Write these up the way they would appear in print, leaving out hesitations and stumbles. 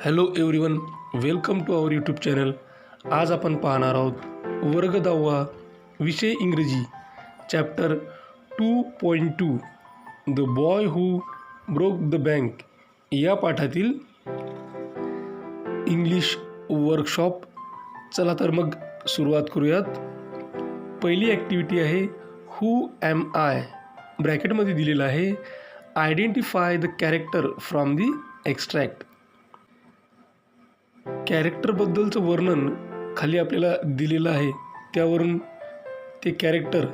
Hello everyone, welcome to our YouTube channel. आज आपण पाहणार आहोत वर्ग 10वा विषय इंग्रजी chapter 2.2 the boy who broke the bank या पाठातील इंग्लिश वर्कशॉप. चला तर मग सुरुवात करूयात. पहिली ॲक्टिव्हिटी आहे हू ॲम आय. ब्रॅकेटमध्ये दिलेलं आहे identify the character from the extract. कॅरेक्टरबद्दलचं वर्णन खाली आपल्याला दिलेलं आहे, त्यावरून ते कॅरेक्टर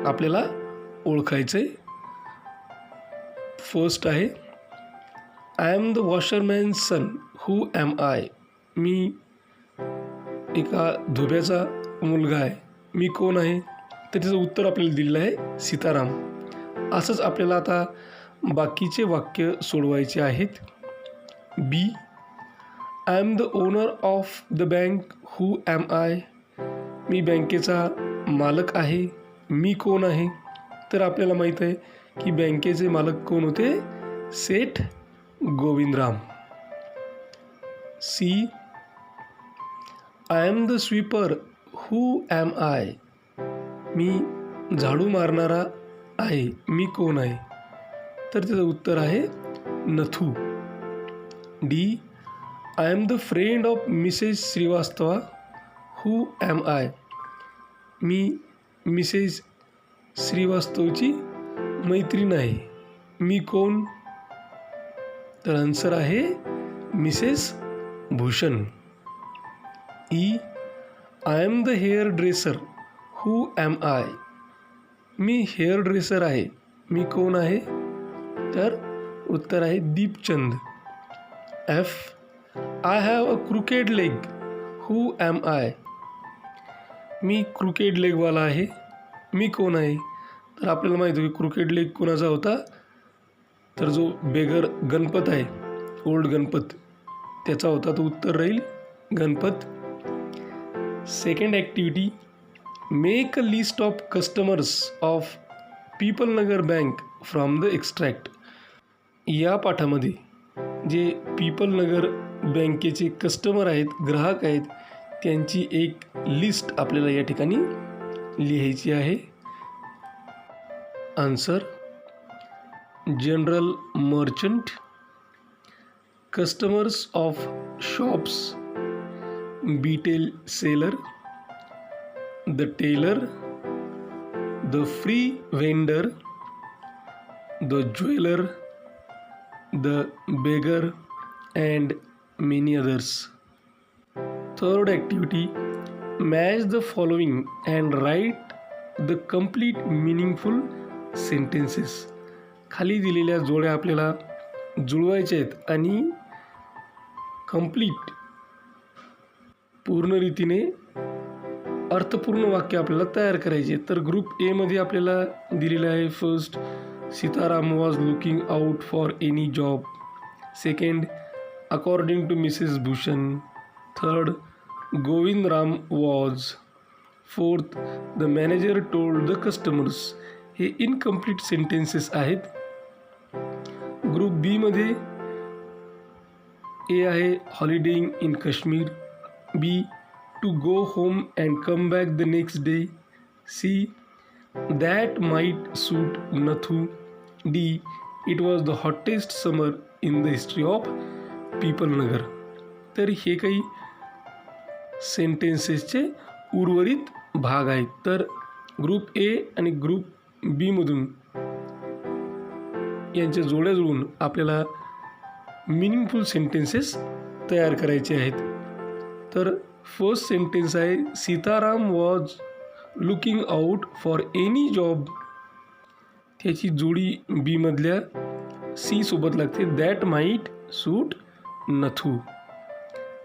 आपल्याला ओळखायचं आहे. फर्स्ट आहे I am the washerman's son. Who am I. मी एका धोब्याचा मुलगा आहे. मी कोण आहे? तर त्याचं उत्तर आपल्याला दिलेलं आहे सीताराम. असंच आपल्याला आता बाकीचे वाक्य सोडवायचे आहेत. B I am the owner of the bank. Who am I. मी बँकेचा मालक आहे. मी कोण आहे? तर आपल्याला माहीत आहे की बँकेचे मालक कोण होते? Seth Govindram. C I am the sweeper. Who am I. मी झाडू मारणारा आहे. मी कोण आहे? तर त्याचं उत्तर आहे Nathu. D I am the friend of Mrs Shrivastava. Who am I. मी मिसेस श्रीवास्तवची मैत्रीण आहे. मी कोण? तर आन्सर आहे Mrs Bhushan. E I am the hair dresser. Who am I. मी हेअर ड्रेसर आहे. मी कोण आहे? तर उत्तर आहे Deepchand. F I have a crooked leg. Who am I. मी क्रुकेड लेगवाला आहे. मी कोण आहे? तर आपल्याला माहिती आहे क्रुकेड लेग कोणाचा होता? तर जो बेगर गणपत आहे, ओल्ड गणपत, त्याचा होता. तो उत्तर राहील Ganpat. Second activity make a list of customers of Pipalnagar bank from the extract. या पाठामध्ये जे पीपलनगर बँकेचे कस्टमर आहेत, ग्राहक आहेत, त्यांची एक लिस्ट आपल्याला या ठिकाणी लिहायची आहे. Answer general merchant, customers of shops, betel seller, the tailor, the free vendor, the jeweller, the beggar and many others. Third activity match the following and write the complete meaningful sentences. खाली दिलेल्या जोड्या आपल्याला जुळवायच्या आहेत आणि complete पूर्ण रीतीने अर्थपूर्ण वाक्य आपल्याला तयार करायचे. तर ग्रुप ए मध्ये आपल्याला दिलेलं आहे first Sitaram was looking out for any job. Second according to Mrs. Bhushan. Third, Govind Ram was. Fourth, the manager told the customers. हे इनकम्प्लीट सेंटेन्सेस आहेत. ग्रुप बी मध्ये ए आहे holidaying in Kashmir. B to go home and come back the next day. C that might suit Nathu. D it was the hottest summer in the history of Pipalnagar. तर हे काही सेंटेन्सेसचे उर्वरित भाग आहेत. तर ग्रुप ए आणि ग्रुप बी मधून यांच्या जोड्या जुळून आपल्याला मिनिंगफुल सेंटेन्सेस तयार करायचे आहेत. तर फर्स्ट सेंटेन्स आहे Sitaram was looking out for any job. त्याची जोडी बी मधल्या सी सोबत लागते. That might suit Nathu.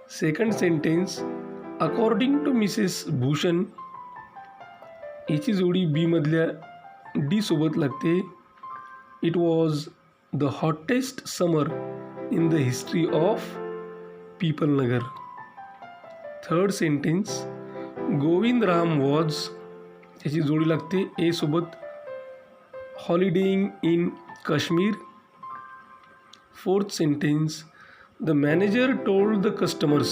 Second sentence according to Mrs Bhushan. याची जोडी बी मधल्या डी सोबत लागते. It was the hottest summer in the history of Pipalnagar. Third sentence Govind Ram was. याची जोडी लागते ए सोबत holidaying in Kashmir. Fourth sentence the manager told the customers,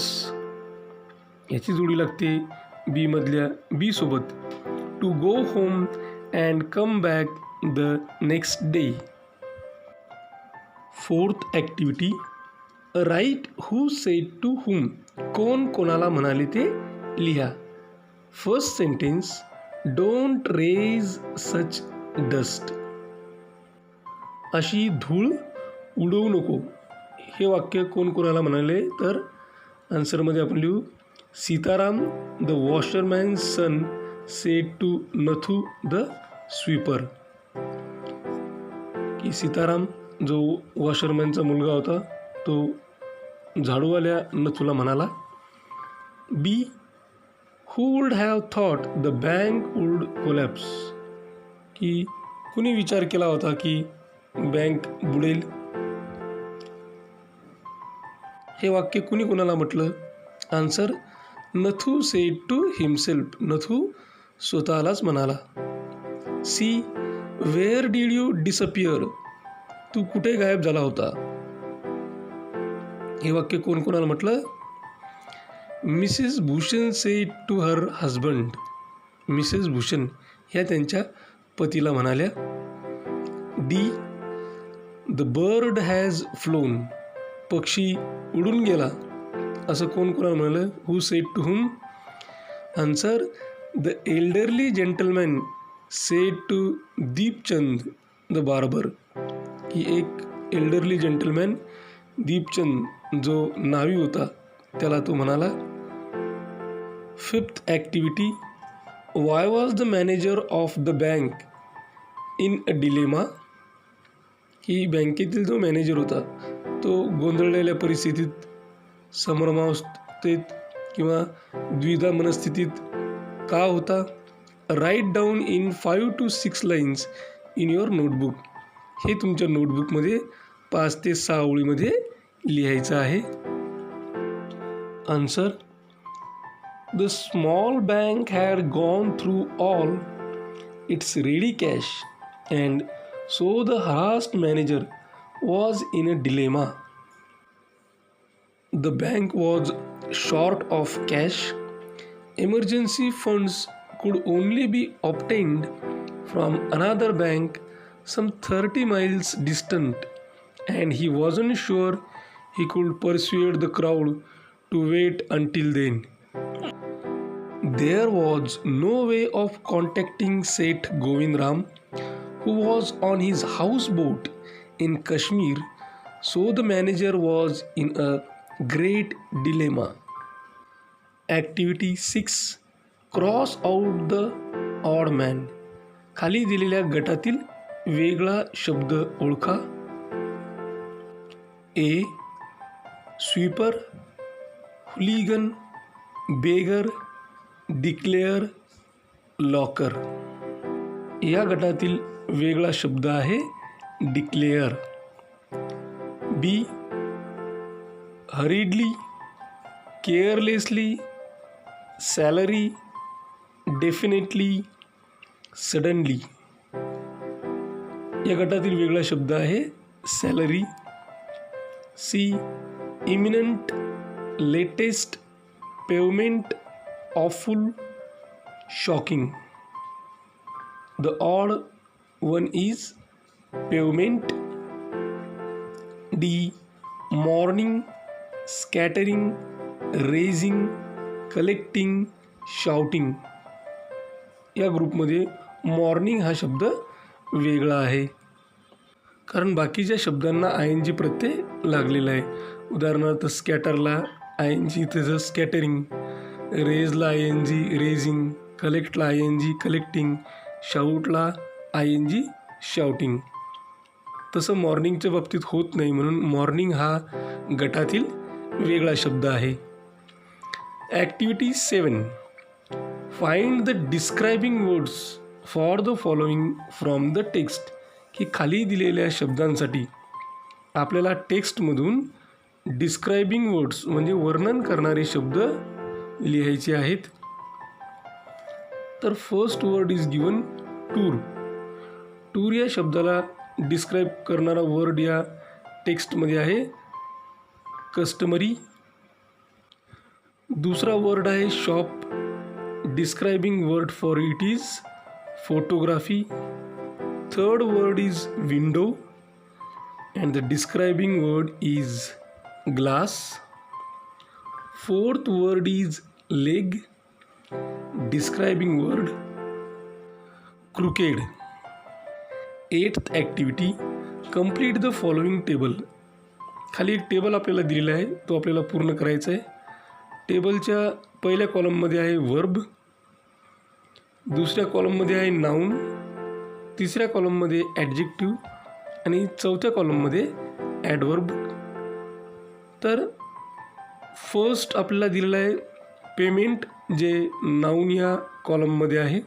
याची जोडी लागते बी मधल्या बी सोबत, to go home and come back the next day. Fourth activity, write who said to whom, कोण कोणाला म्हणाले ते लिहा. First sentence, don't raise such dust, अशी धूळ उडवू नको. हे वाक्य कोण कोणाला म्हणाले, तर आन्सरमध्ये आपण लिहू, Sitaram the washerman son said to Nathu the sweeper, की सीताराम जो वॉशरमॅनचा मुलगा होता तो झाडूवाल्या नथूला म्हणाला. B, who would have thought the bank would collapse, की कुणी विचार केला होता की बँक बुडेल. हे वाक्य कुणी कोणाला म्हटलं, answer, Nathu said to himself, Nathu स्वतःलाच म्हणाला. C, where did you disappear, तू कुठे गायब झाला होता. हे वाक्य कोण कोणाला म्हटलं, Mrs Bhushan said to her husband, Mrs Bhushan ह्या त्यांच्या पतीला म्हणाल्या. D, the bird has flown, पक्षी उडून गेला, असं कोण कोणाला म्हणालं, who said to whom. Answer, the elderly gentleman said to Deepchand the barber, की एक एल्डरली जेंटलमॅन दीपचंद जो नावी होता त्याला तो म्हणाला. Fifth activity, Y was the manager of the bank in a dilemma, की बँकेतील जो मॅनेजर होता तो गोंधळलेल्या परिस्थितीत, संभ्रमावस्थेत किंवा द्विधा मनस्थितीत का होता. Write down in 5 to 6 lines in your notebook, हे तुमच्या नोटबुकमध्ये 5 ते 6 ओळीमध्ये लिहायचं आहे. Answer, the small bank had gone through all its ready cash and so the harassed manager was in a dilemma. The bank was short of cash, emergency funds could only be obtained from another bank some 30 miles distant, and he wasn't sure he could persuade the crowd to wait until then. There was no way of contacting Seth Govindram, who was on his houseboat in Kashmir, so the manager was in a great dilemma. Activity 6, cross out the odd man, खाली दिलेल्या गटातील वेगळा शब्द ओळखा. A, sweeper, hooligan, beggar, declare, locker. या गटातील वेगळा शब्द आहे declare. B, hurriedly, carelessly, salary, definitely, suddenly. या गटातील वेगळा शब्द आहे salary. C, eminent, latest, pavement, awful, shocking. The odd one is pavement. D, morning, scattering, raising, collecting, shouting. या ग्रुपमध्ये मॉर्निंग हा शब्द वेगळा आहे, कारण बाकीच्या शब्दांना ING प्रत्यय लागलेला आहे. उदाहरणार्थ स्कॅटरला ING त्याचं स्कॅटरिंग, रेजला ING रेझिंग, कलेक्टला ING कलेक्टिंग, शाऊटला ING शाउटिंग. तसं मॉर्निंगच्या बाबतीत होत नाही, म्हणून मॉर्निंग हा गटातील वेगळा शब्द आहे. Activity 7, find the describing words for the following from the text, की खाली दिलेल्या शब्दांसाठी आपल्याला टेक्स्टमधून डिस्क्रायबिंग वर्ड्स म्हणजे वर्णन करणारे शब्द लिहायचे आहेत. तर first word is given tour. Tour या शब्दाला डिस्क्राईब करणारा वर्ड या टेक्स्टमध्ये आहे कस्टमरी. दूसरा वर्ड आहे shop. Describing word for it is photography. Third word is window and the describing word is glass. Fourth word is leg. Describing word crooked. Eighth activity, complete the following table. खाली एक table आपल्याला दिलेला आहे, तो आपल्याला पूर्ण करायचा आहे. टेबलच्या पहिल्या कॉलममध्ये आहे वर्ब, दुसऱ्या कॉलममध्ये आहे नाऊन, तिसऱ्या कॉलममध्ये ॲडजेक्टिव्ह आणि चौथ्या कॉलममध्ये ॲडवर्ब. तर फर्स्ट आपल्याला दिलेलं आहे पेमेंट, जे नाऊन या कॉलममध्ये आहे.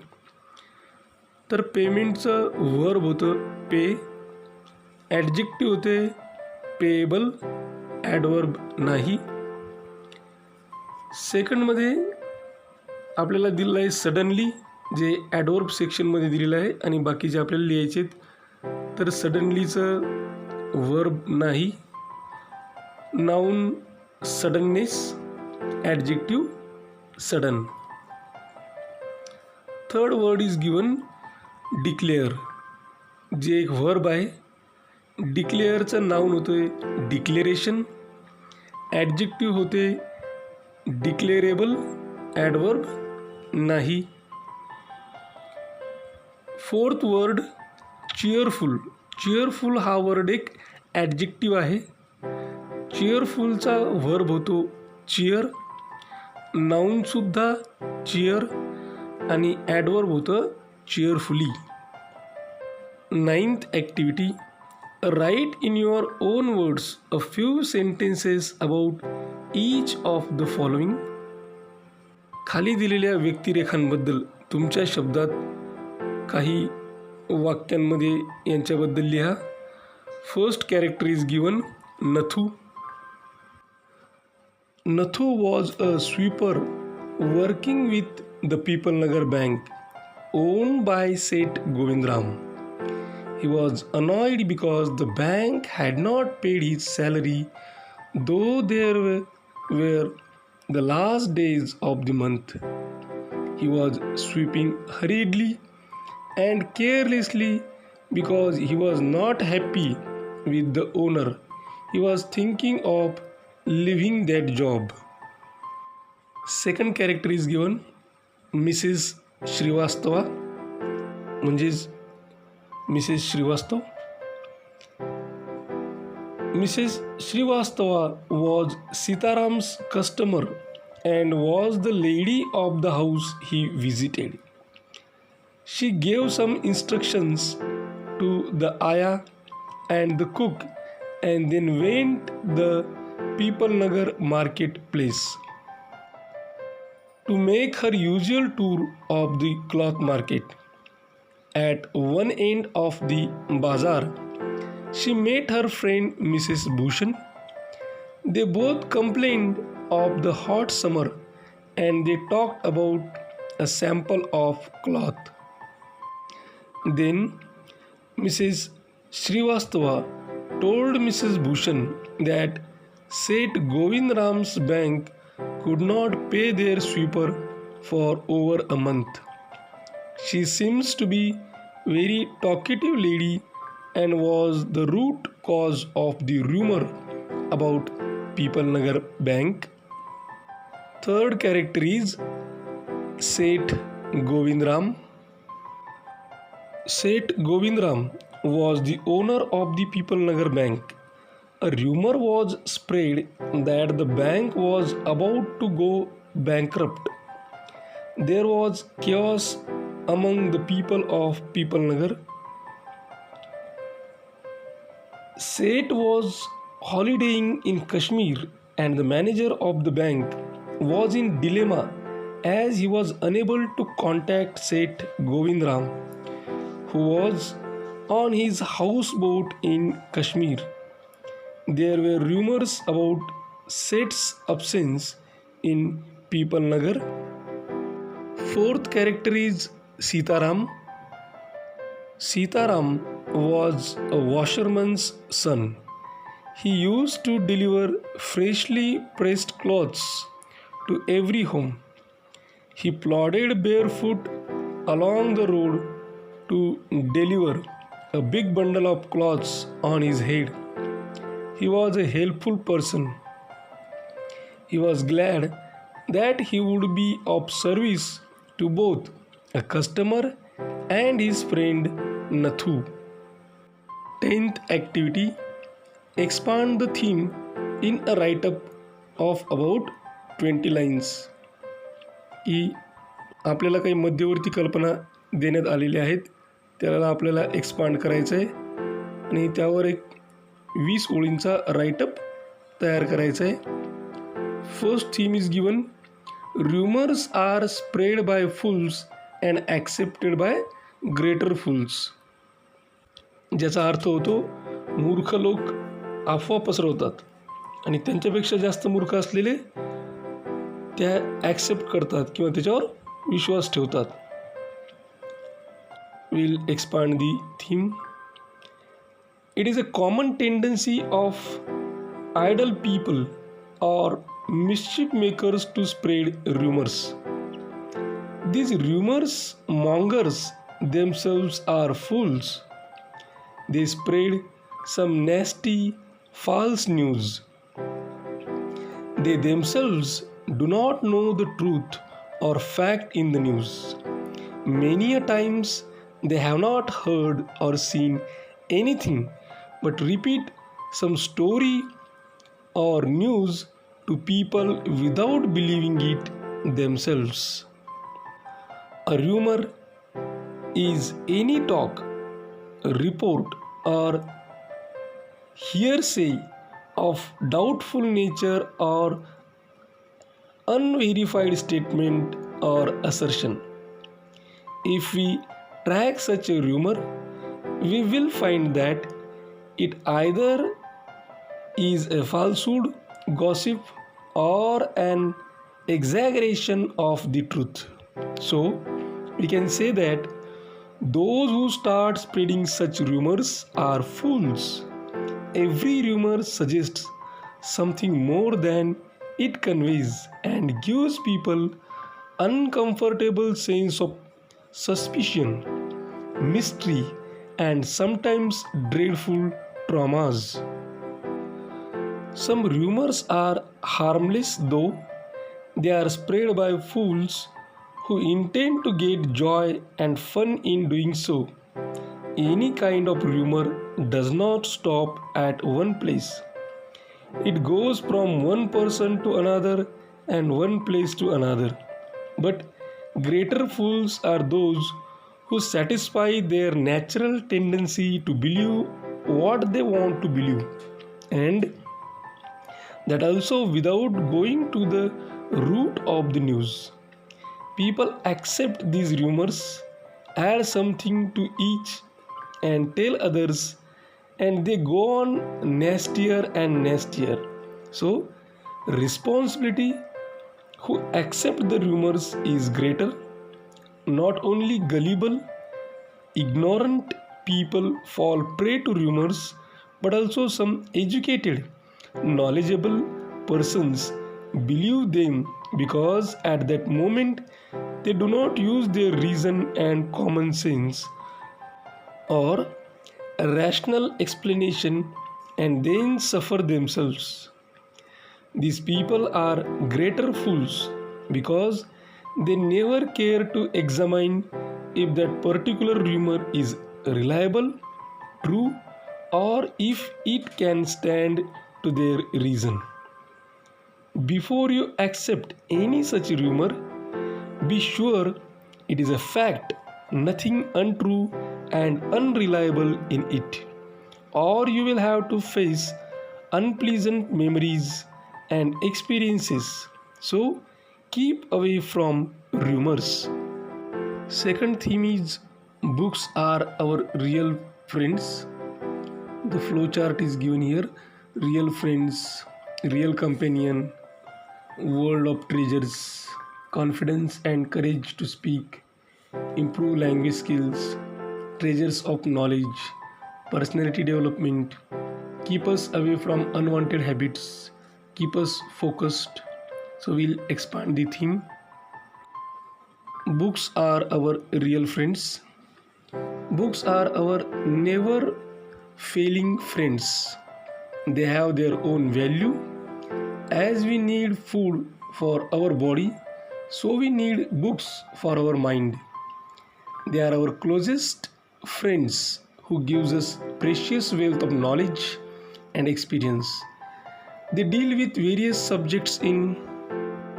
तर पेमेंटचं वर्ब होतं पे, ॲडजेक्टिव्ह होते पेएबल, ॲडवर्ब नाही. सेकंडमध्ये आपल्याला दिलेलं आहे सडनली, जे ॲडवर्ब सेक्शनमध्ये दिलेलं आहे आणि बाकीचे आपल्याला लिहायचे आहेत. तर सडनलीचं वर्ब नाही, noun suddenness, adjective sudden. Third word is given declare, जे एक वर्ब आहे. डिक्लेअरचं नाऊन होतं डिक्लेरेशन, ॲडजेक्टिव्ह होते डिक्लेरेबल, ॲडवर्ब नाही. Fourth word cheerful. चीअरफुल हा वर्ड एक ॲडजेक्टिव्ह आहे. चीअरफुलचा वर्ब होतो चीअर, नाऊनसुद्धा चीअर आणि ॲडवर्ब होतं cheerfully. Ninth activity, write in your own words a few sentences about each of the following. खाली दिलेल्या व्यक्तिरेखांबद्दल तुमच्या शब्दात काही वाक्यांमध्ये यांच्याबद्दल लिहा. First character is given Nathu. Nathu was a sweeper working with the Pipalnagar bank owned by Seth Govindram. He was annoyed because the bank had not paid his salary, though there were the last days of the month. He was sweeping hurriedly and carelessly because he was not happy with the owner. He was thinking of leaving that job. Second character is given Mrs. Shrivastava, म्हणजेच Mrs Shrivastav. Mrs Shrivastava was Sitaram's customer and was the lady of the house he visited. She gave some instructions to the ayah and the cook and then went the People Nagar marketplace to make her usual tour of the cloth market. At one end of the bazaar, she met her friend Mrs. Bhushan. They both complained of the hot summer and they talked about a sample of cloth. Then Mrs. Srivastava told Mrs. Bhushan that Seth Govindram's bank could not pay their sweeper for over a month. She seems to be very talkative lady and was the root cause of the rumor about People Nagar Bank. Third character is Seth Govindram. Seth Govindram was the owner of the People Nagar Bank. A rumor was spread that the bank was about to go bankrupt. There was chaos among the people of People Nagar. Seth was holidaying in Kashmir and the manager of the bank was in dilemma as he was unable to contact Seth Govindram, who was on his houseboat in Kashmir. There were rumors about Seth's absence in People Nagar. Fourth character is Sitaram. Sitaram was a washerman's son. He used to deliver freshly pressed clothes to every home. He plodded barefoot along the road to deliver a big bundle of clothes on his head. He was a helpful person. He was glad that he would be of service to both a customer and his friend Nathu. 10th activity. Expand the theme in a write-up of about 20 lines. की आपल्याला काही मध्यवर्ती कल्पना देण्यात आलेल्या आहेत, त्याला आपल्याला एक्सपांड करायचं आहे आणि त्यावर एक 20 ओळींचा राईटअप तयार करायचा आहे. First theme is given. rumors are spread by fools and accepted by greater fools. ज्याचा अर्थ होतो मूर्ख लोक अफवा पसरवतात आणि त्यांच्यापेक्षा जास्त मूर्ख असलेले त्या ॲक्सेप्ट करतात किंवा त्याच्यावर विश्वास ठेवतात. Will expand the theme. It is a common tendency of idle people or mischief makers to spread rumors. These rumors mongers themselves are fools. They spread some nasty false news. They themselves do not know the truth or fact in the news. Many a times they have not heard or seen anything but repeat some story or news to people without believing it themselves. A rumor is any talk, report, or hearsay of doubtful nature or unverified statement or assertion. If we track such a rumor, we will find that it either is a falsehood, gossip, or an exaggeration of the truth. So, we can say that those who start spreading such rumors are fools. Every rumor suggests something more than it conveys and gives people uncomfortable sense of suspicion, mystery, and sometimes dreadful traumas. Some rumors are harmless, though they are spread by fools who intend to get joy and fun in doing so. Any kind of rumor does not stop at one place. It goes from one person to another and one place to another. But greater fools are those who satisfy their natural tendency to believe what they want to believe, and that also without going to the root of the news. People accept these rumors, add something to each, and tell others, and they go on nastier and nastier. So, responsibility who accept the rumors is greater. Not only gullible, ignorant people fall prey to rumors, but also some educated, knowledgeable persons believe them because at that moment they do not use their reason and common sense or rational explanation and then suffer themselves. These people are greater fools because they never care to examine if that particular rumor is reliable, true, or if it can stand to their reason. Before you accept any such rumor, be sure it is a fact, nothing untrue and unreliable in it, or you will have to face unpleasant memories and experiences. So, keep away from rumors. Second theme is books are our real friends. The flowchart is given here. Real friends, real companion, world of treasures, confidence and courage to speak, improve language skills, treasures of knowledge, personality development, keep us away from unwanted habits, keep us focused. So we'll expand the theme. Books are our real friends. Books are our never failing friends. They have their own value. As we need food for our body, so we need books for our mind. They are our closest friends who gives us precious wealth of knowledge and experience. They deal with various subjects in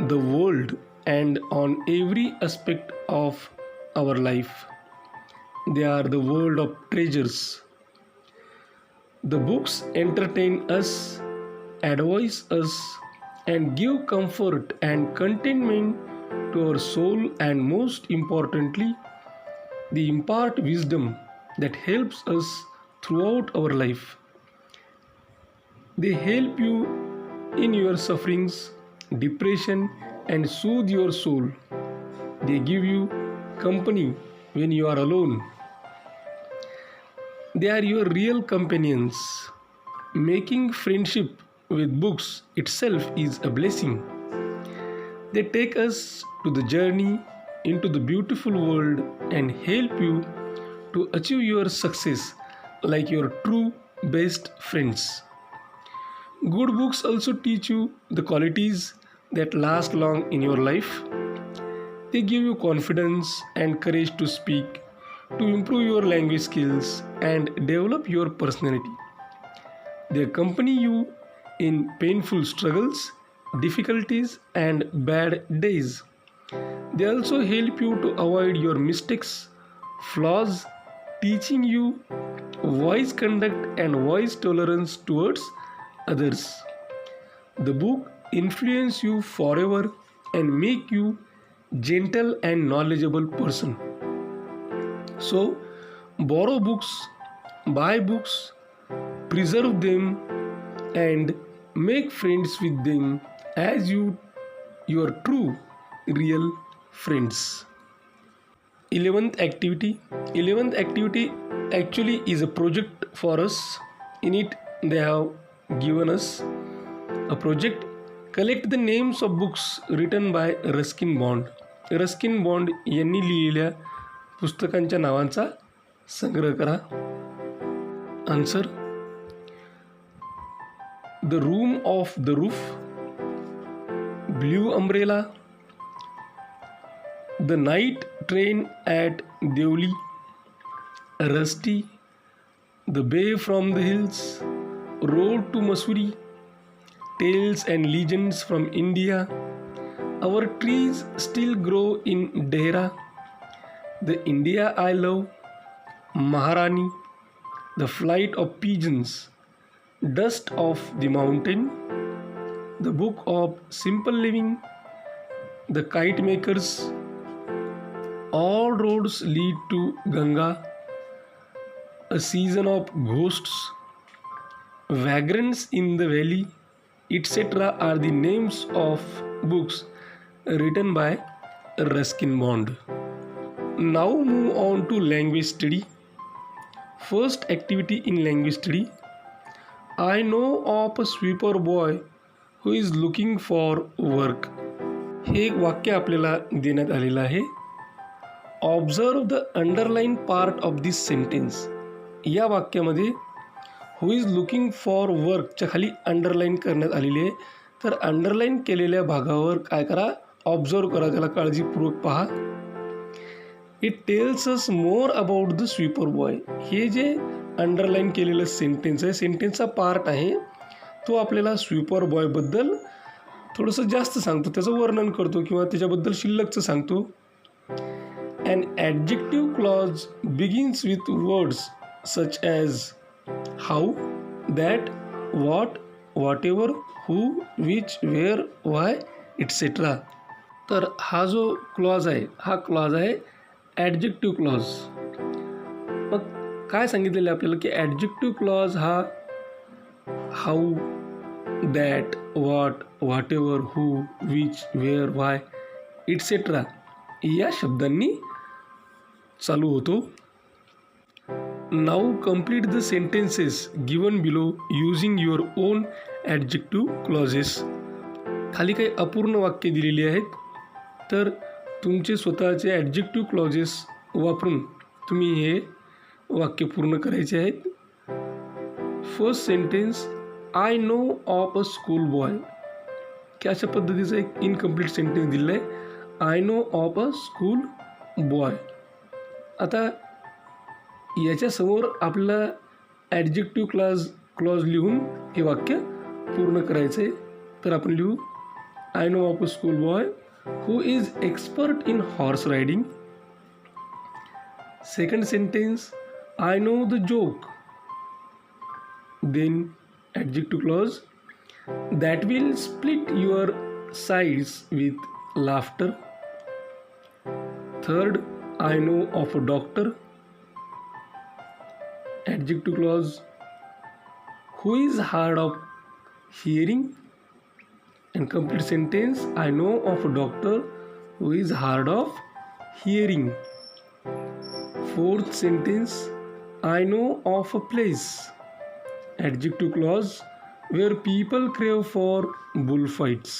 the world and on every aspect of our life. They are the world of treasures. The books entertain us, advise us, and give comfort and contentment to our soul, and most importantly, they impart wisdom that helps us throughout our life. They help you in your sufferings, depression, and soothe your soul. They give you company when you are alone. They are your real companions. Making friendship with books itself is a blessing. They take us to the journey into the beautiful world and help you to achieve your success like your true best friends. Good books also teach you the qualities that last long in your life. They give you confidence and courage to speak, to improve your language skills, and develop your personality. They accompany you in painful struggles, difficulties, and bad days. They also help you to avoid your mistakes, flaws, teaching you wise conduct and wise tolerance towards others. The book influence you forever and make you gentle and knowledgeable person. So borrow books, buy books, preserve them, and make friends with them as your true real friends. 11th activity. 11th activity actually is a project for us. In it they have given us a project. Collect the names of books written by Ruskin Bond. Ruskin Bond यांनी लिहिलेल्या पुस्तकांच्या नावांचा संग्रह करा. Answer: the room of the roof, blue umbrella, the night train at Deoli, rusty, the boy from the hills, road to Mussoorie, tales and legends from India, Our trees still grow in Dehra, The India I Love, Maharani, The Flight of Pigeons, Dust of the Mountain, The Book of Simple Living, The Kite Makers, All Roads Lead to Ganga, A Season of Ghosts, Vagrants in the Valley, etc. are the names of books written by Ruskin Bond. Now move on to language study. First activity in language study. I know of a sweeper boy who is looking for work. हे एक वाक्य आपल्याला देण्यात आलेलं आहे. Observe the underlined part of this sentence. या वाक्यामध्ये who is looking for work च्या खाली अंडरलाईन करण्यात आलेली आहे. तर अंडरलाईन केलेल्या भागावर काय करा, ऑब्झर्व करा, त्याला काळजीपूर्वक पहा. It tells us more about the sweeper boy. हे जे अंडरलाईन केलेलं सेंटेन्स आहे, सेंटेन्सचा पार्ट आहे, तो आपल्याला स्वीपर बॉयबद्दल थोडंसं जास्त सांगतो, त्याचं वर्णन करतो किंवा त्याच्याबद्दल शिल्लकचं सांगतो. An adjective clause begins with words such as how, that, what, whatever, who, which, where, why, etc. तर हा जो क्लॉज आहे, हा क्लॉज आहे ॲडजेक्टिव्ह क्लॉज. मग काय सांगितलेलं आहे आपल्याला की ॲडजेक्टिव्ह क्लॉज हा how, that, what, whatever, who, which, where, why, etcetera या शब्दांनी चालू होतो. Now complete the sentences given below using your own adjective clauses. खाली काही अपूर्ण वाक्य दिलेली आहेत, तर तुमचे स्वतःचे ॲडजेक्टिव्ह क्लॉजेस वापरून तुम्ही हे वाक्य पूर्ण करायचे आहेत. First sentence, I know of a school boy. की अशा पद्धतीचं एक इनकम्प्लीट सेंटेन्स दिलं आहे, I know of a school boy. आता याच्यासमोर आपल्याला ॲडजेक्टिव्ह क्लॉज लिहून हे वाक्य पूर्ण करायचं आहे. तर आपण लिहू, I know of a school boy who is expert in horse riding. Second sentence, I know the joke. Then adjective clause, that will split your sides with laughter. Third, I know of a doctor. Adjective clause, who is hard of hearing. And complete sentence, I know of a doctor who is hard of hearing. Fourth sentence, I know of a place. Adjective clause, where people crave for bullfights.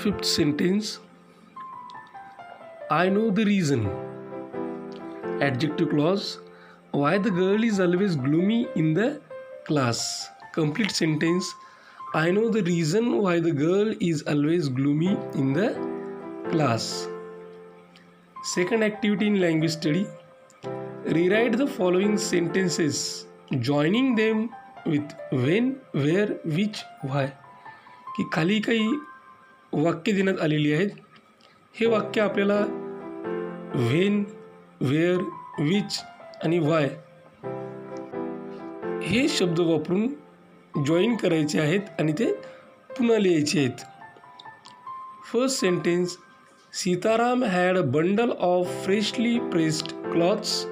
Fifth sentence, I know the reason. Adjective clause, why the girl is always gloomy in the class. Complete sentence, I know the reason why the girl is always gloomy in the class. Second activity in language study, rewrite the following sentences, joining them with when, where, which, why. की खाली काही वाक्य देण्यात आलेली आहेत. हे वाक्य आपल्याला when, where, which आणि why हे शब्द वापरून जॉईन करायचे आहेत आणि ते पुन्हा लिहायचे आहेत. First sentence, Sitaram had a bundle of freshly pressed clothes.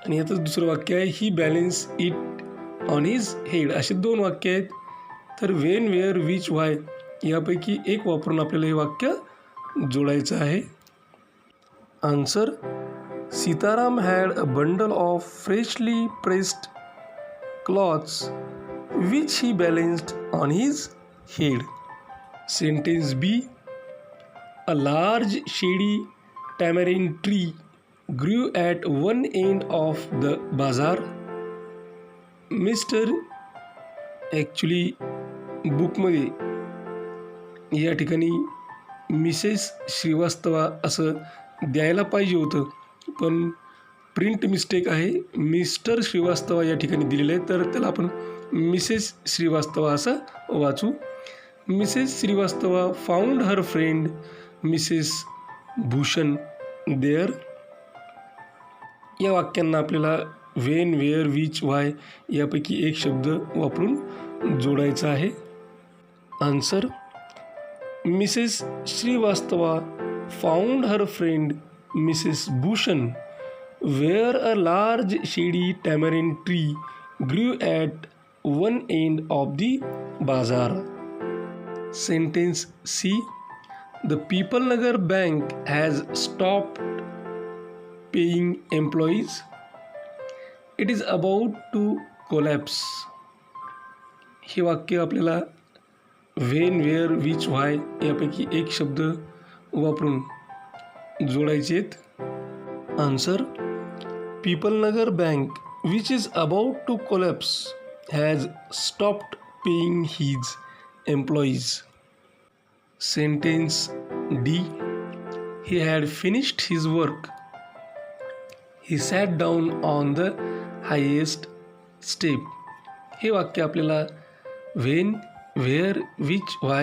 आणि यातच दुसरं वाक्य आहे, he balance it on his head. असे दोन वाक्य आहेत. तर वेन, वेअर, विच, वाय यापैकी एक वापरून आपल्याला हे वाक्य जोडायचं आहे. Answer, Sitaram had a bundle of freshly pressed clothes which he balanced on his head. Sentence B, a large shady tamarind tree grew at one end of the bazaar. Mister actually बुकमध्ये या ठिकाणी मिसेस श्रीवास्तवा असं द्यायला पाहिजे होतं, पण print mistake आहे. Mister Srivastava या ठिकाणी दिलेलं आहे, तर त्याला आपण मिसेस श्रीवास्तवा असं वाचू. Mrs Shrivastava found her friend Mrs Bhushan there. या वाक्यांना आपल्याला वेन, वेअर, विच, वाय यापैकी एक शब्द वापरून जोडायचा आहे. Answer, Mrs Shrivastava found her friend Mrs Bhushan where a large shady tamarind tree grew at one end of the bazaar. Sentence C, the Pipalnagar bank has stopped paying employees. It is about to collapse. हे वाक्य आपल्याला when, where, which, why यापैकी एक शब्द वापरून जोडायचे आहेत. Answer, people Nagar bank which is about to collapse has stopped paying his employees. Sentence D, he had finished his work. He sat down on the highest step. हे वाक्य आपल्याला when, where, which, why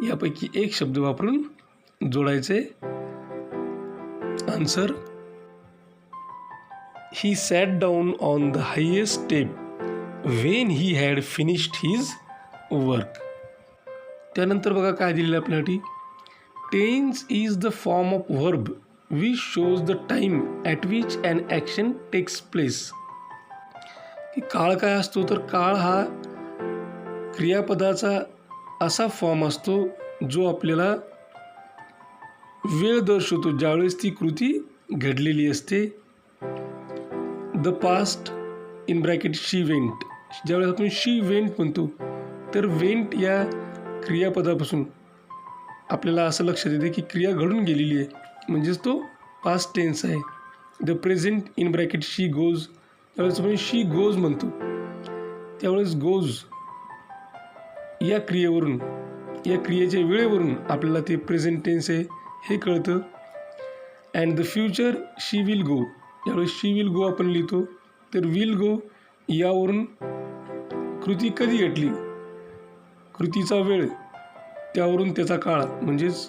यापैकी एक शब्द वापरून जोडायचे. Answer, he sat down on the highest step when he had finished his work. त्यानंतर बघा काय दिलेलं आपल्यासाठी, tense is the form of verb which shows the time at which an action takes place. की काळ काय असतो, तर काळ हा क्रियापदाचा असा फॉर्म असतो जो आपल्याला वेळ दर्शवतो ज्यावेळेस ती कृती घडलेली असते. The past in bracket she went, ज्यावेळेस आपण शी वेंट म्हणतो तर वेंट या क्रियापदापासून आपल्याला असं लक्षात येते की क्रिया घडून गेलेली आहे, म्हणजेच तो पास्ट टेन्स आहे. The present in bracket she goes, त्यावेळेस आपण शी गोज म्हणतो त्यावेळेस गोज या क्रियेवरून, या क्रियेच्या वेळेवरून आपल्याला ते प्रेझेंट टेन्स आहे हे कळतं. And the future she will go, यावेळेस शी विल गो आपण लिहितो तर विल गो यावरून कृती कधी घडली, कृतीचा वेळ, त्यावरून त्याचा काळ म्हणजेच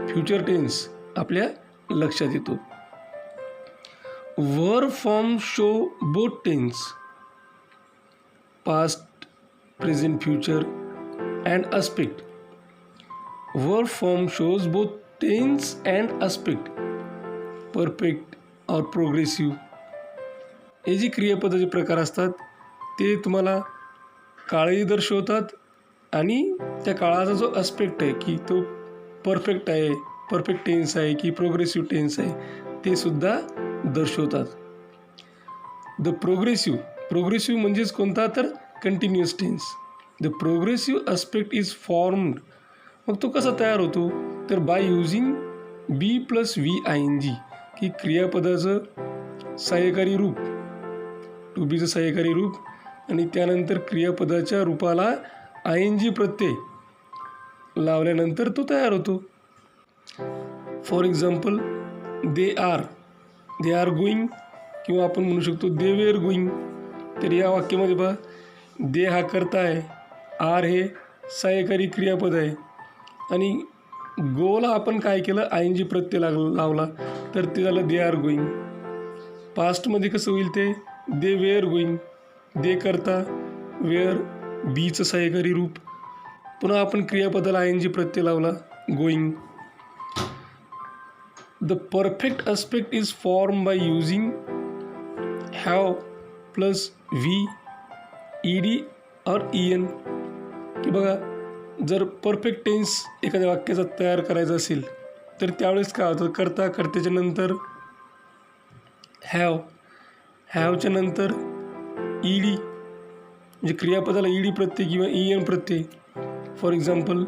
फ्युचर टेन्स आपल्या लक्षात येतो. Verb form show both tense, past, present, future and aspect. Verb form shows both tense and aspect, perfect or progressive. हे जी क्रियापदाचे प्रकार असतात ते तुम्हाला काळही दर्शवतात आणि त्या काळाचा जो अस्पेक्ट आहे की तो परफेक्ट आहे, परफेक्ट टेन्स आहे की प्रोग्रेसिव्ह टेन्स आहे ते सुद्धा दर्शवतात. द प्रोग्रेसिव्ह म्हणजेच कोणता तर continuous tense. The progressive aspect is formed, मग तो कसा तयार होतो तर by using be plus V I N G, की क्रियापदाचं सहाय्यकारी रूप, टू बीचं सहाय्यकारी रूप आणि त्यानंतर क्रियापदाच्या रूपाला आय एन जी प्रत्यय लावल्यानंतर तो तयार होतो. For example they are going, किंवा आपण म्हणू शकतो दे वेअर गोईंग. तर या वाक्यामध्ये पहा, दे हा कर्ता आहे, आर हे सहाय्यकारी क्रियापद आहे आणि गोला आपण काय केलं आय एन जी प्रत्यय लावला तर ते झालं दे आर गोईंग. पास्टमध्ये कसं होईल ते दे वेअर गोईंग, दे करता, वेअर बीचं सहाय्यकारी रूप, पुन्हा आपण क्रियापदाला आय एन जी प्रत्यय लावला going. The perfect aspect is form by using have plus V E D और ई एन. की बघा जर परफेक्ट टेन्स एखाद्या वाक्याचा तयार करायचा असेल तर त्यावेळेस काय होतं, करता, कर्त्याच्या नंतर हॅवच्या नंतर ई डी म्हणजे क्रियापदाला ई डी प्रत्यय किंवा E N Pratyaya. For example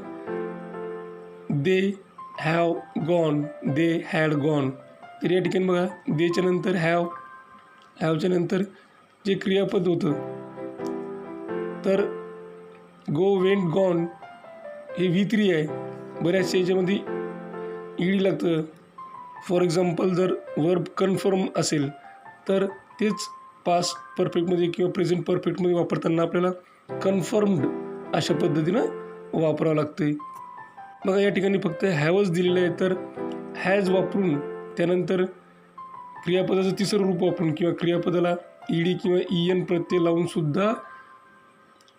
they have gone, they had gone. तर या ठिकाणी बघा देच्या नंतर हॅवच्या नंतर जे क्रियापद होतं तर गो, वेंट, गॉन हे V3 आहे. बऱ्याचशा याच्यामध्ये ई डी लागतं. फॉर एक्झाम्पल जर वर्ब कन्फर्म असेल तर तेच पास्ट परफेक्टमध्ये किंवा प्रेझेंट परफेक्टमध्ये वापरताना आपल्याला कन्फर्म्ड अशा पद्धतीनं वापरावं लागते. बघा या ठिकाणी फक्त हॅवच दिलेलं आहे तर हॅज वापरून त्यानंतर क्रियापदाचं तिसरं रूप वापरून किंवा क्रियापदाला ई डी किंवा ई एन प्रत्यय लावूनसुद्धा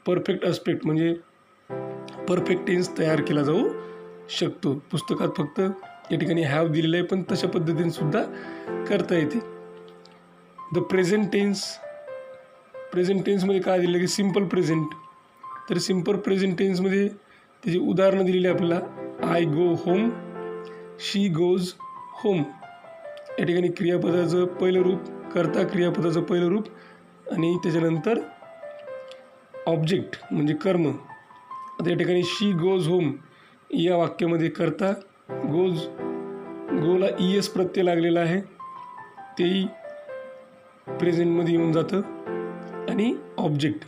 परफेक्ट अस्पेक्ट म्हणजे परफेक्ट टेन्स तयार केला जाऊ शकतो. पुस्तकात फक्त या ठिकाणी हॅव दिलेलं आहे पण तशा पद्धतीने सुद्धा करता येते. द प्रेझेंट टेन्समध्ये काय दिलं की सिम्पल प्रेझेंट. तर सिम्पल प्रेझेंट टेन्समध्ये त्याची उदाहरणं दिलेली आहे आपल्याला. I go home, she goes home. या ठिकाणी क्रियापदाचं पहिलं रूप, कर्ता क्रियापदाचं पहिलं रूप आणि त्याच्यानंतर ऑब्जेक्ट म्हणजे कर्म. आता या ठिकाणी शी गोज होम या वाक्यामध्ये करता गोला ई एस प्रत्यय लागलेला आहे तेही प्रेझेंटमध्ये येऊन जातं आणि ऑब्जेक्ट.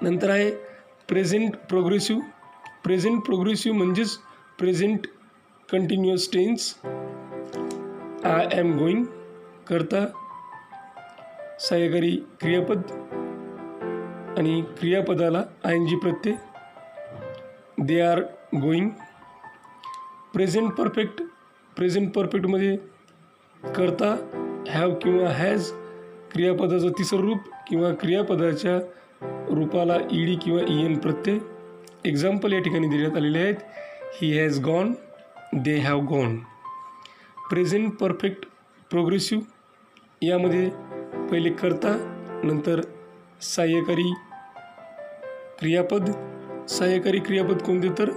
नंतर आहे प्रेझेंट प्रोग्रेसिव्ह म्हणजेच present continuous tense. I am going करता सहाय्यकारी क्रियापद आणि क्रियापदाला आय एन जी प्रत्यय. They are going. प्रेझेंट परफेक्टमध्ये करता हॅव किंवा हॅज क्रियापदाचं तिसरं रूप किंवा क्रियापदाच्या रूपाला ई डी किंवा ई एन प्रत्यय. एक्झाम्पल या ठिकाणी देण्यात आलेले आहेत. He has gone, they have gone. Present perfect progressive यामध्ये पहिले करता नंतर सहाय्यकारी क्रियापद कोणते तर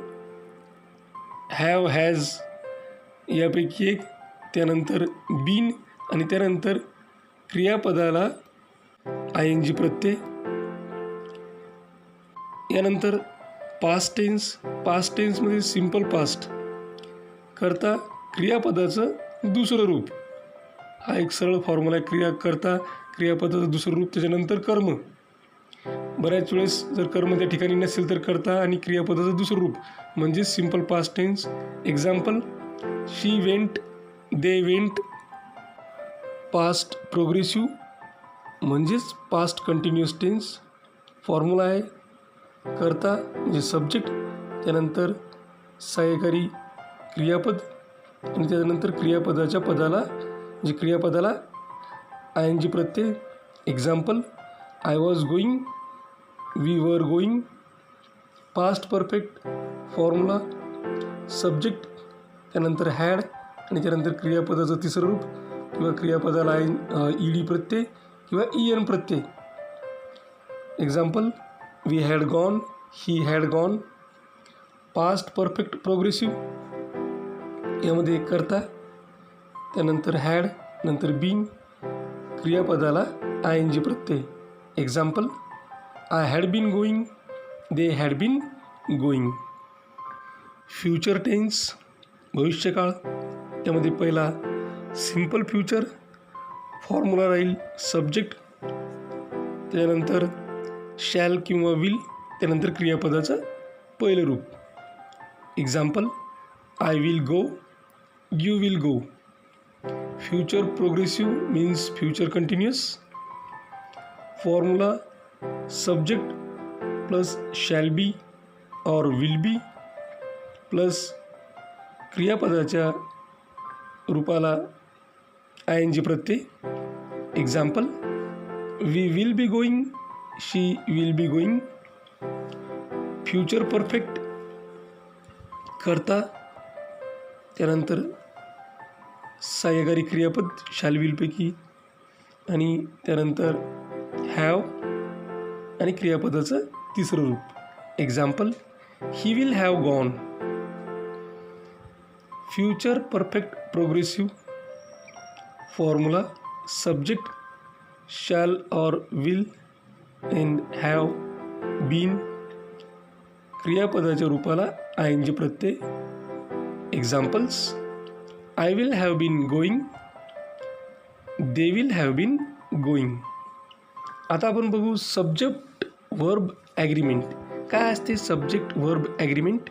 हॅव, हॅज यापैकी एक, त्यानंतर बीन आणि त्यानंतर क्रियापदाला आय एन जी प्रत्यय. यानंतर पास्ट टेन्समध्ये सिम्पल पास्ट करता क्रियापदाचं दुसरं रूप. हा एक सरळ फॉर्म्युला आहे. क्रियापदाचं दुसरं रूप, त्याच्यानंतर कर्म. बऱ्याच वेळेस जर कर्म त्या ठिकाणी नसेल तर करता आणि क्रियापदाचं दुसरं रूप म्हणजे simple past tense. Example, she went, they went. Past progressive म्हणजेच पास्ट कंटिन्युअस टेन्स. फॉर्म्युला आहे करता म्हणजे सब्जेक्ट, त्यानंतर सहाय्यकारी क्रियापद आणि त्यानंतर क्रियापदाच्या पदाला म्हणजे क्रियापदाला आय एन जी प्रत्यय. Example, I was going, we were going. Past perfect formula subject, त्यानंतर हॅड आणि त्यानंतर क्रियापदाचं तिसरं रूप किंवा क्रियापदाला ई डी प्रत्यय किंवा ई एन प्रत्यय. Example, we had gone, he had gone. Past perfect progressive यामध्ये करता, त्यानंतर हॅड, नंतर बीन, क्रियापदाला आय एन जी प्रत्यय. Example, I had been going, they had been going. Future tense भविष्यकाळ, त्यामध्ये पहिला सिम्पल फ्युचर फॉर्म्युला राहील सब्जेक्ट, त्यानंतर शॅल किंवा विल, त्यानंतर क्रियापदाचं पहिलं रूप. Example, I will go, you will go. Future progressive means future continuous. Formula subject plus shall be और विल बी प्लस क्रियापदाच्या रूपाला आय एन जी प्रत्यय. Example, we will be going, she will be going. Future perfect करता, त्यानंतर सहाय्यकारी क्रियापद shall विलपैकी आणि त्यानंतर हॅव आणि क्रियापदाचं तिसरं रूप. Example, he will have gone. Future perfect progressive formula subject shall और विल and have been, क्रियापदाच्या रूपाला आय एन जी प्रत्यय. Examples, I will have been going, they will have been going. आता आपण बघू सब्जेक्ट वर्ब ॲग्रीमेंट. काय असते subject verb agreement?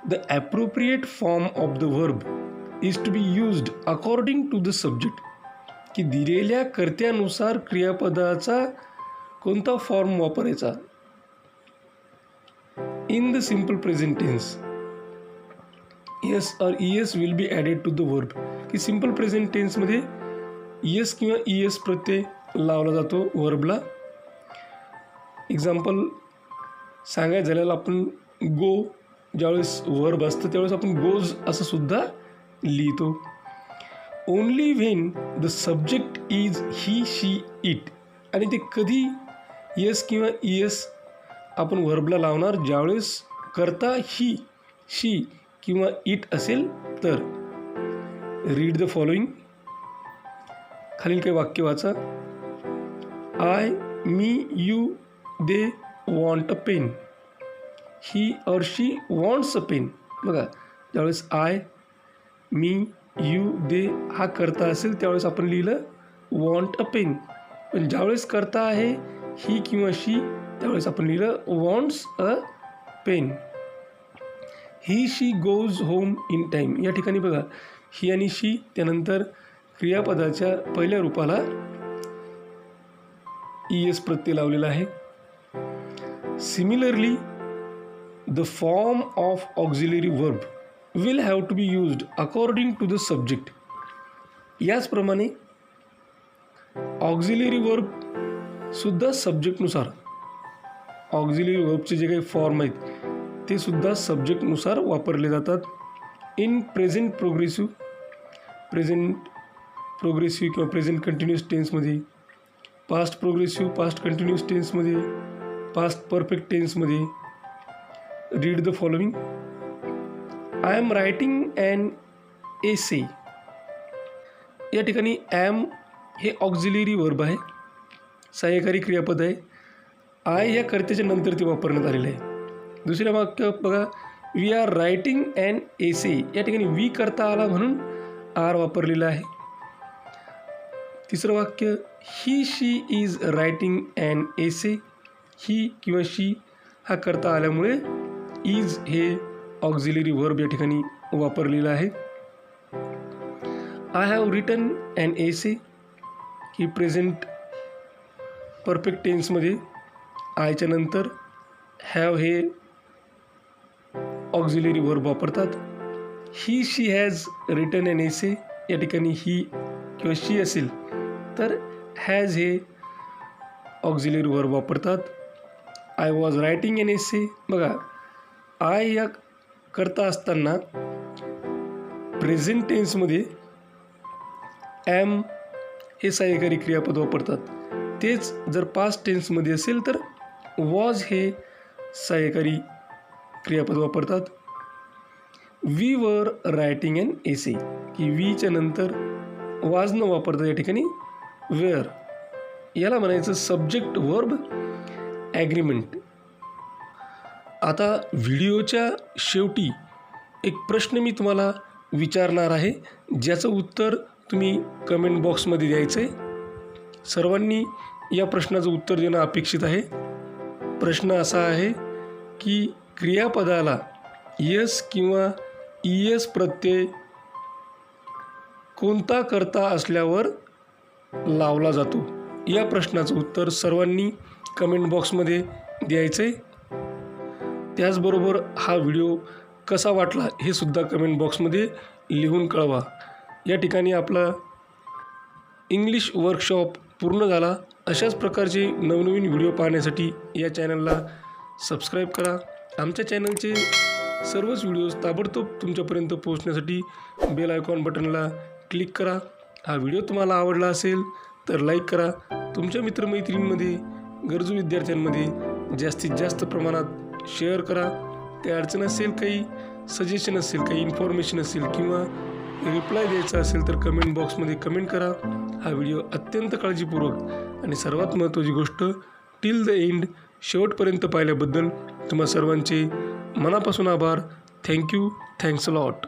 The appropriate form of the verb is to be used according to the subject. की दिलेल्या कर्त्यानुसार क्रियापदाचा कोणता फॉर्म वापरायचा. In the simple present tense S और E S will be added to the verb. की simple present टेन्समध्ये S किंवा ई एस प्रत्यय लावला जातो वर्बला. एक्झाम्पल सांगायचं झालेलं, आपण गो ज्यावेळेस वर्ब असतं त्यावेळेस आपण गोज असं सुद्धा लिहितो. Only when the subject is he, she, it. आणि ते कधी येस किंवा ई एस आपण वर्बला लावणार ज्यावेळेस करता ही, शी किंवा इट असेल तर. Read the following. खालील काही वाक्य वाचा. I, me, you, they want a pen. He और शी वॉन्ट्स अ पेन. बघा, ज्यावेळेस आय, मी, यू, दे हा करता असेल त्यावेळेस आपण लिहिलं वॉन्ट अ पेन. पण ज्यावेळेस करता आहे ही किंवा शी त्यावेळेस आपण लिहिलं wants a pen. He, she goes home in time. या ठिकाणी बघा ही आणि शी, त्यानंतर क्रियापदाच्या पहिल्या रूपाला ई एस प्रत्यय लावलेला आहे. Similarly the form of auxiliary verb will have to be used according to the subject. याचप्रमाणे ऑक्झिलरी वर्ब सुद्धा सब्जेक्टनुसार, ऑक्झिलरी वर्बचे जे काही फॉर्म आहेत ते सुद्धा सब्जेक्टनुसार वापरले जातात. इन प्रेझेंट प्रोग्रेसिव्ह किंवा प्रेझेंट कंटिन्युअस टेन्समध्ये, पास्ट प्रोग्रेसिव्ह पास्ट कंटिन्युअस टेन्समध्ये, पास्ट परफेक्ट टेन्समध्ये. Read the following. I am writing an essay. या ठिकाणी ॲम हे ऑक्झिलरी वर्ब आहे, सहाय्यकारी क्रियापद आहे. आय या कर्त्याच्या नंतर ते वापरण्यात आलेलं आहे. दुसऱ्या वाक्य बघा, we R writing an essay. या ठिकाणी वी करता आला म्हणून आर वापरलेला आहे. तिसरं वाक्य, ही शी इज रायटिंग ॲन एसे. ही किंवा शी हा करता आल्यामुळे इज हे ऑक्झिलरी वर्ब या ठिकाणी वापरलेलं आहे. I have written an essay ही प्रेझेंट परफेक्ट टेन्समध्ये आयच्या नंतर हॅव हे ऑक्झिलरी वर्ब वापरतात. He she has written an essay. या ठिकाणी ही किंवा शी असेल तर हॅज हे ऑक्झिलरी वर्ब वापरतात. I was writing an essay. बघा, आय या करता असताना प्रेझेंट टेन्समध्ये ॲम हे सहाय्यकारी क्रियापद वापरतात. तेच जर पास्ट टेन्समध्ये असेल तर वॉज हे सहाय्यकारी क्रियापद वापरतात. वी वर रायटिंग ॲन एसे की वीच्या नंतर वाज न वापरता या ठिकाणी वेअर. याला म्हणायचं सब्जेक्ट वर्ब ॲग्रीमेंट. आता व्हिडिओच्या शेवटी एक प्रश्न मी तुम्हाला विचारणार आहे, ज्याचं उत्तर तुम्ही कमेंट बॉक्समध्ये द्यायचं आहे. सर्वांनी या प्रश्नाचं उत्तर देणं अपेक्षित आहे. प्रश्न असा आहे की क्रियापदाला यस किंवा ईएस प्रत्यय कोणता करता असल्यावर लावला जातो. या प्रश्नाचं उत्तर सर्वांनी कमेंट बॉक्समध्ये द्यायचं आहे. त्याचबरोबर हा व्हिडिओ कसा वाटला हे सुद्धा कमेंट बॉक्समध्ये लिहून कळवा. या ठिकाणी आपला इंग्लिश वर्कशॉप पूर्ण झाला. अशाच प्रकारचे नवनवीन व्हिडिओ पाहण्यासाठी या चॅनलला सबस्क्राईब करा. आमच्या चॅनलचे सर्वच व्हिडिओज ताबडतोब तुमच्यापर्यंत पोहोचण्यासाठी बेल आयकॉन बटनला क्लिक करा. हा व्हिडिओ तुम्हाला आवडला असेल तर लाईक करा. तुमच्या मित्रमैत्रिणींमध्ये गरजू विद्यार्थ्यांमध्ये जास्तीत जास्त प्रमाणात शेअर करा. काही अडचण असेल, काही सजेशन असेल, काही इन्फॉर्मेशन असेल किंवा रिप्लाय द्यायचा असेल तर कमेंट बॉक्समध्ये कमेंट करा. हा व्हिडिओ अत्यंत काळजीपूर्वक आणि सर्वात महत्त्वाची गोष्ट टिल द एंड शेवटपर्यंत पाहिल्याबद्दल तुम्हा सर्वांचे मनापासून आभार. थँक्यू. Thanks a lot.